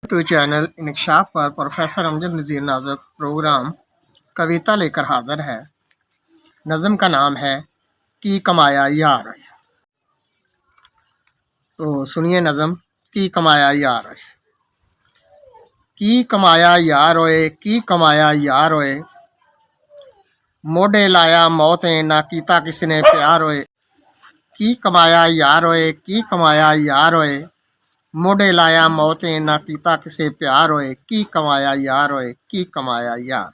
To channel इंकशाफ पर professor Amjad नज़ीर नाज़र programme कविता लेकर हाजिर है। नज़म का नाम है की कमाया यार। तो सुनिए नज़म की कमाया यार। की कमाया यार ओए, की कमाया यार ओए, मोढे लाया मौतें ना कीता किसने प्यार ओए। की कमाया यार ओए, की कमाया यार ओए, मोढे लाया मौतें ना कीता किसे प्यार होए। की कमाया यार होए, की कमाया यार।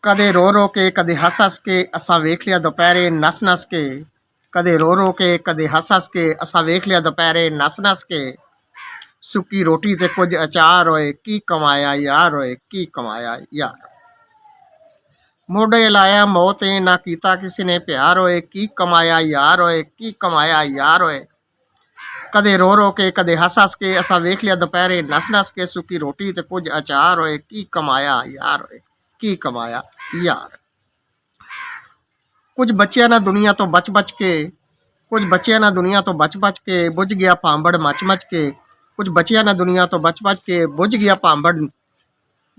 कदे रो रो के कदे हस हस के असा वेख लिया दोपहरे नस नस के। कदे रो रो के कदे हस हस के असा वेख लिया दोपहरे नस नस के। सुक्की रोटी ते कुछ अचार होए, की कमाया यार होए, की कमाया यार। मोढे लाया मौतें ना कीता किसी ने प्यार होए। की कमाया यार होए, की कमाया यार होए, कदे रो रो के कदे हस हस के असा वेख लिया दोपहरे नस नस के। सुक्की रोटी ते कुछ अचार होए, की कमाया यार होए, की कमाया यार। कुछ बचिया ना दुनिया तो बच बच के, कुछ बचिया ना दुनिया तो बच बच के, बुझ गया पांबड़ मच मच के। कुछ बचिया ना दुनिया तो बच बच के, बुझ गया पांबड़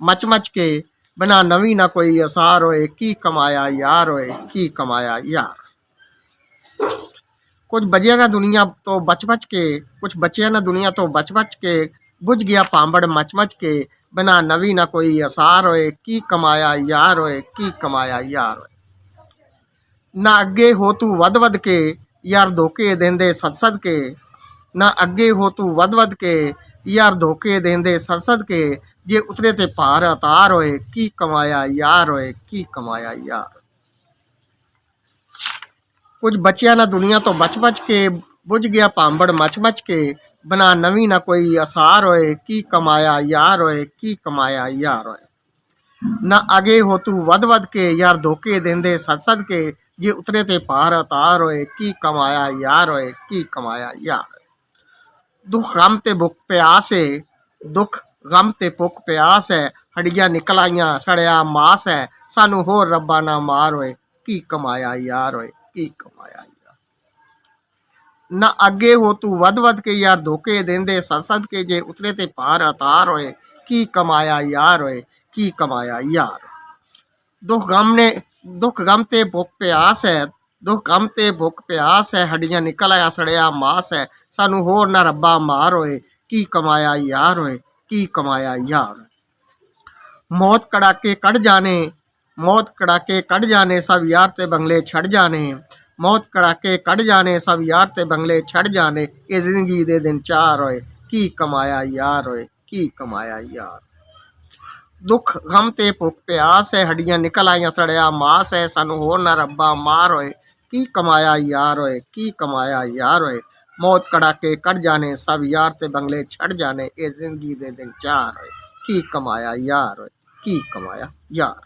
मच मच के। बिना नवी ना कोई असार होए, की कमाया यार होए, की कमाया यार। कुछ बचिया ना दुनिया तो बच बच के, कुछ बचिया ना दुनिया तो बच बच के, बुझ गया पांबड़ मच मच के। बिना नवी ना कोई असार होए, की कमाया यार होए, की कमाया यार होए। ना अगे हो तू वध वध के, यार धोखे देंदे सद सद के। ना अगे हो तू वध वध के, यार धोखे देंदे सद सद के। जे उतरे ते भार अतार होए, की कमाया यार होए, की कमाया यार। कुछ बचिया ना दुनिया तो बच बच के, बुझ गया पांबड़ मच मच के। बना नवी ना कोई असार होए, की कमाया यार होए, की कमाया यार होए। ना आगे हो तू वध वध के, यार धोखे देंदे सद सद के। जे उतरे ते पार अतार होए, की कमाया यार होए, की कमाया यार। दुख गम ते भुख प्यास है, दुख गम ते भुख प्यास है। हड्डियां निकल आईयां सड़िया मास है, सानू होर रब्बा ना मार होए, की कमाया यार होए, की कमाया यार। ना अगे हो तू वध वध के, यार धोखे देंदे सद सद के। जे उतरे ते पार अतार होए, की कमाया यार होए, की कमाया यार। दुख गम ने दुख गम ते भुख प्यास है, दुख गम ते भुख प्यास है। हड्डियां निकल आया सड़िया मास है, सानू होर ना रब्बा मार होए, की कमाया यार होए, की कमाया यार। मौत कड़ाके कट जाने, मौत कड़ाके कट जाने, सब यार ते बंगले छड़ जाने। मौत कड़ाके कट जाने, सब यार ते बंगले छड़ जाने। ये जिंदगी दे दिन चार होए, की कमाया यार होए, की कमाया यार। दुख गम ते भुख प्यास है, हड्डियां निकल आईयां सड़िया मास है, सानू होर ना रब्बा मार होए, की कमाया यार होए, की कमाया यार होए। मौत कड़ाके कट जाने, सब यार ते बंगले छड़ जाने। ये जिंदगी दे दिन चार होए, की कमाया यार होए, की कमाया यार।